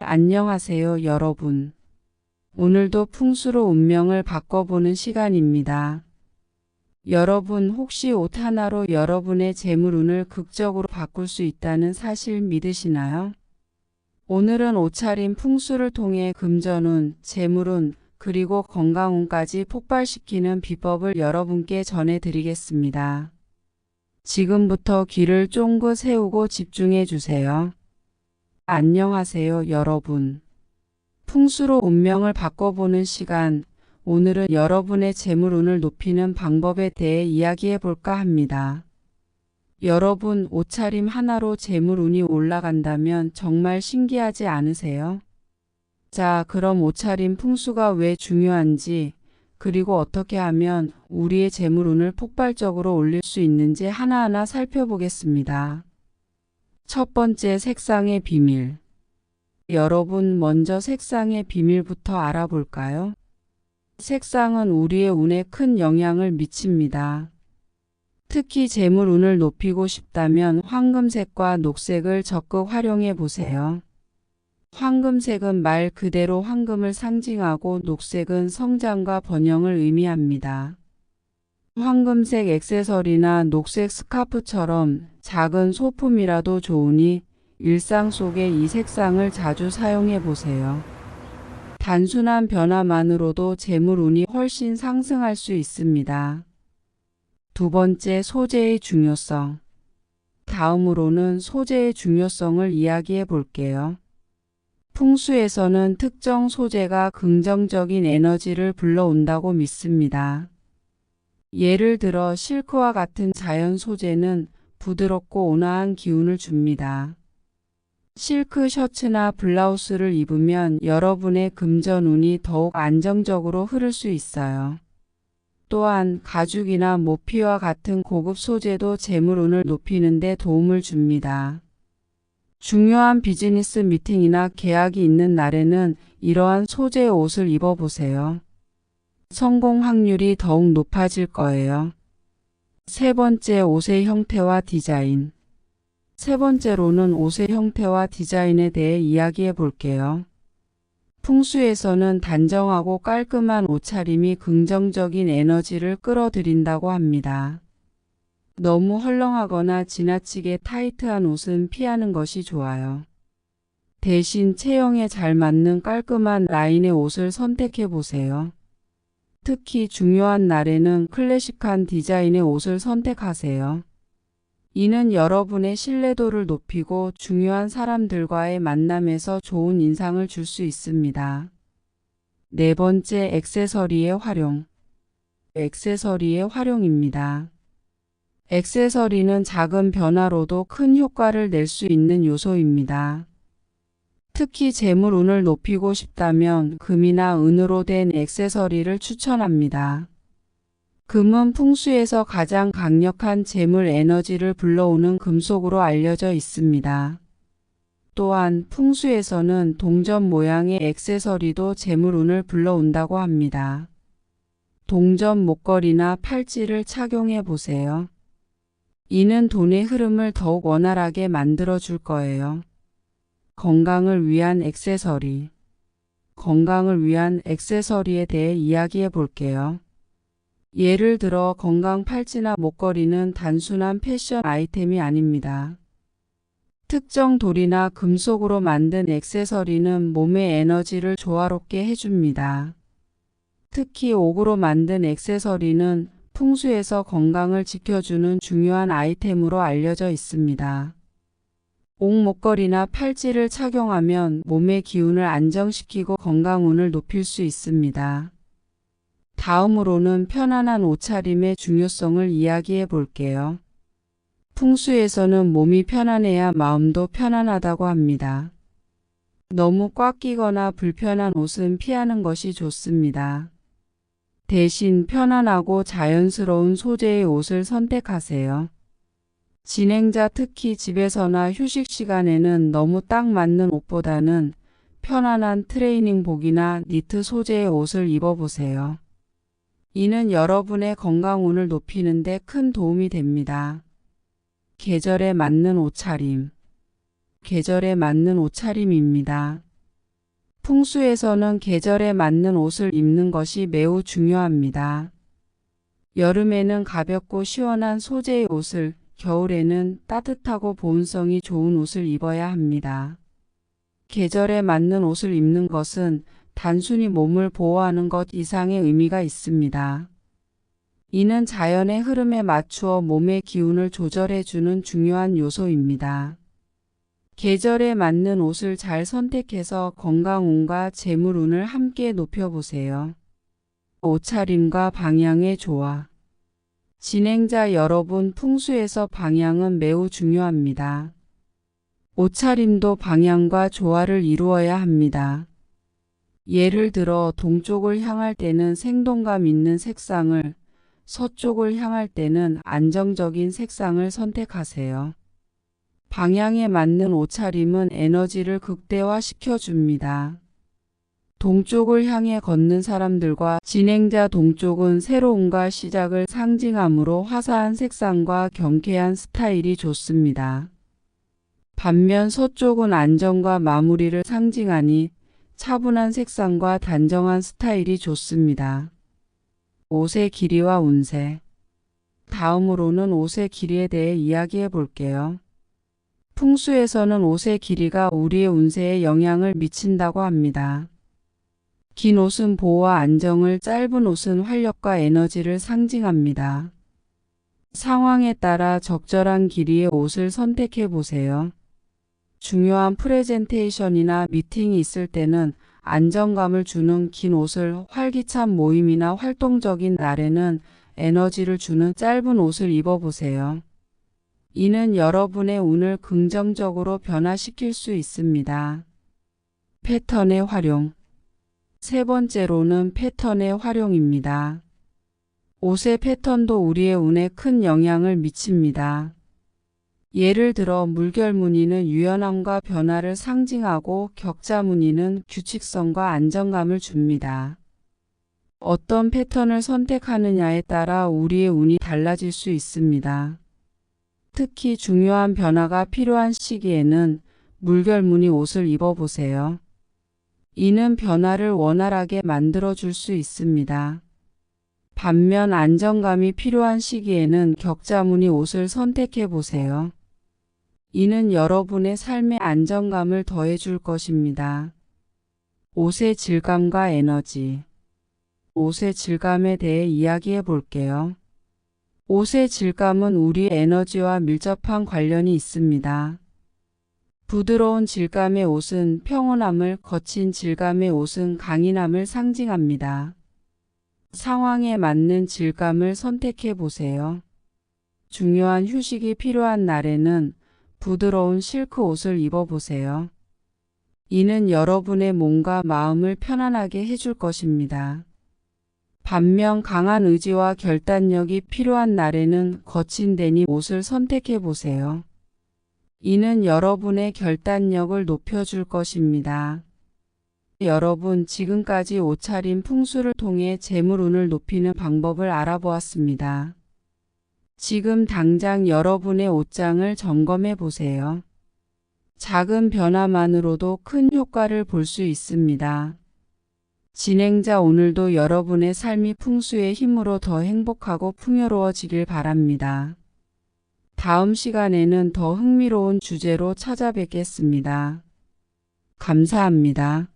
안녕하세요, 여러분. 오늘도 풍수로 운명을 바꿔보는 시간입니다. 여러분 혹시 옷 하나로 여러분의 재물운을 극적으로 바꿀 수 있다는 사실 믿으시나요? 오늘은 옷차림 풍수를 통해 금전운, 재물운, 그리고 건강운까지 폭발시키는 비법을 여러분께 전해드리겠습니다. 지금부터 귀를 쫑긋 세우고 집중해 주세요. 안녕하세요, 여러분. 풍수로 운명을 바꿔보는 시간, 오늘은 여러분의 재물운을 높이는 방법에 대해 이야기해 볼까 합니다. 여러분, 옷차림 하나로 재물운이 올라간다면 정말 신기하지 않으세요? 자, 그럼 옷차림 풍수가 왜 중요한지, 그리고 어떻게 하면 우리의 재물운을 폭발적으로 올릴 수 있는지 하나하나 살펴보겠습니다. 첫 번째, 색상의 비밀. 여러분, 먼저 색상의 비밀부터 알아볼까요? 색상은 우리의 운에 큰 영향을 미칩니다. 특히 재물운을 높이고 싶다면 황금색과 녹색을 적극 활용해 보세요. 황금색은 말 그대로 황금을 상징하고 녹색은 성장과 번영을 의미합니다. 황금색 액세서리나 녹색 스카프처럼 작은 소품이라도 좋으니 일상 속에 이 색상을 자주 사용해 보세요. 단순한 변화만으로도 재물운이 훨씬 상승할 수 있습니다. 두 번째, 소재의 중요성. 다음으로는 소재의 중요성을 이야기해 볼게요. 풍수에서는 특정 소재가 긍정적인 에너지를 불러온다고 믿습니다. 예를 들어 실크와 같은 자연 소재는 부드럽고 온화한 기운을 줍니다. 실크 셔츠나 블라우스를 입으면 여러분의 금전운이 더욱 안정적으로 흐를 수 있어요. 또한 가죽이나 모피와 같은 고급 소재도 재물운을 높이는 데 도움을 줍니다. 중요한 비즈니스 미팅이나 계약이 있는 날에는 이러한 소재의 옷을 입어보세요. 성공 확률이 더욱 높아질 거예요. 세 번째, 옷의 형태와 디자인. 세 번째로는 옷의 형태와 디자인에 대해 이야기해 볼게요. 풍수에서는 단정하고 깔끔한 옷차림이 긍정적인 에너지를 끌어들인다고 합니다. 너무 헐렁하거나 지나치게 타이트한 옷은 피하는 것이 좋아요. 대신 체형에 잘 맞는 깔끔한 라인의 옷을 선택해 보세요. 특히 중요한 날에는 클래식한 디자인의 옷을 선택하세요. 이는 여러분의 신뢰도를 높이고 중요한 사람들과의 만남에서 좋은 인상을 줄 수 있습니다. 네 번째, 액세서리의 활용. 액세서리의 활용입니다. 액세서리는 작은 변화로도 큰 효과를 낼 수 있는 요소입니다. 특히 재물운을 높이고 싶다면 금이나 은으로 된 액세서리를 추천합니다. 금은 풍수에서 가장 강력한 재물 에너지를 불러오는 금속으로 알려져 있습니다. 또한 풍수에서는 동전 모양의 액세서리도 재물운을 불러온다고 합니다. 동전 목걸이나 팔찌를 착용해 보세요. 이는 돈의 흐름을 더욱 원활하게 만들어 줄 거예요. 건강을 위한 액세서리. 건강을 위한 액세서리에 대해 이야기해 볼게요. 예를 들어 건강 팔찌나 목걸이는 단순한 패션 아이템이 아닙니다. 특정 돌이나 금속으로 만든 액세서리는 몸의 에너지를 조화롭게 해줍니다. 특히 옥으로 만든 액세서리는 풍수에서 건강을 지켜주는 중요한 아이템으로 알려져 있습니다. 옥 목걸이나 팔찌를 착용하면 몸의 기운을 안정시키고 건강운을 높일 수 있습니다. 다음으로는 편안한 옷차림의 중요성을 이야기해 볼게요. 풍수에서는 몸이 편안해야 마음도 편안하다고 합니다. 너무 꽉 끼거나 불편한 옷은 피하는 것이 좋습니다. 대신 편안하고 자연스러운 소재의 옷을 선택하세요. 진행자 특히 집에서나 휴식 시간에는 너무 딱 맞는 옷보다는 편안한 트레이닝복이나 니트 소재의 옷을 입어보세요. 이는 여러분의 건강운을 높이는 데 큰 도움이 됩니다. 계절에 맞는 옷차림. 계절에 맞는 옷차림입니다. 풍수에서는 계절에 맞는 옷을 입는 것이 매우 중요합니다. 여름에는 가볍고 시원한 소재의 옷을, 겨울에는 따뜻하고 보온성이 좋은 옷을 입어야 합니다. 계절에 맞는 옷을 입는 것은 단순히 몸을 보호하는 것 이상의 의미가 있습니다. 이는 자연의 흐름에 맞추어 몸의 기운을 조절해주는 중요한 요소입니다. 계절에 맞는 옷을 잘 선택해서 건강운과 재물운을 함께 높여보세요. 옷차림과 방향의 조화. 진행자 여러분, 풍수에서 방향은 매우 중요합니다. 옷차림도 방향과 조화를 이루어야 합니다. 예를 들어 동쪽을 향할 때는 생동감 있는 색상을, 서쪽을 향할 때는 안정적인 색상을 선택하세요. 방향에 맞는 옷차림은 에너지를 극대화시켜 줍니다. 동쪽을 향해 걷는 사람들과 진행자 동쪽은 새로움과 시작을 상징하므로 화사한 색상과 경쾌한 스타일이 좋습니다. 반면 서쪽은 안정과 마무리를 상징하니 차분한 색상과 단정한 스타일이 좋습니다. 옷의 길이와 운세. 다음으로는 옷의 길이에 대해 이야기해 볼게요. 풍수에서는 옷의 길이가 우리의 운세에 영향을 미친다고 합니다. 긴 옷은 보호와 안정을, 짧은 옷은 활력과 에너지를 상징합니다. 상황에 따라 적절한 길이의 옷을 선택해 보세요. 중요한 프레젠테이션이나 미팅이 있을 때는 안정감을 주는 긴 옷을, 활기찬 모임이나 활동적인 날에는 에너지를 주는 짧은 옷을 입어보세요. 이는 여러분의 운을 긍정적으로 변화시킬 수 있습니다. 패턴의 활용. 세 번째로는 패턴의 활용입니다. 옷의 패턴도 우리의 운에 큰 영향을 미칩니다. 예를 들어 물결무늬는 유연함과 변화를 상징하고 격자무늬는 규칙성과 안정감을 줍니다. 어떤 패턴을 선택하느냐에 따라 우리의 운이 달라질 수 있습니다. 특히 중요한 변화가 필요한 시기에는 물결무늬 옷을 입어보세요. 이는 변화를 원활하게 만들어줄 수 있습니다. 반면 안정감이 필요한 시기에는 격자무늬 옷을 선택해 보세요. 이는 여러분의 삶에 안정감을 더해줄 것입니다. 옷의 질감과 에너지. 옷의 질감에 대해 이야기해 볼게요. 옷의 질감은 우리의 에너지와 밀접한 관련이 있습니다. 부드러운 질감의 옷은 평온함을, 거친 질감의 옷은 강인함을 상징합니다. 상황에 맞는 질감을 선택해 보세요. 중요한 휴식이 필요한 날에는 부드러운 실크 옷을 입어보세요. 이는 여러분의 몸과 마음을 편안하게 해줄 것입니다. 반면 강한 의지와 결단력이 필요한 날에는 거친 데님 옷을 선택해 보세요. 이는 여러분의 결단력을 높여줄 것입니다. 여러분, 지금까지 옷차림 풍수를 통해 재물운을 높이는 방법을 알아보았습니다. 지금 당장 여러분의 옷장을 점검해 보세요. 작은 변화만으로도 큰 효과를 볼 수 있습니다. 진행자, 오늘도 여러분의 삶이 풍수의 힘으로 더 행복하고 풍요로워지길 바랍니다. 다음 시간에는 더 흥미로운 주제로 찾아뵙겠습니다. 감사합니다.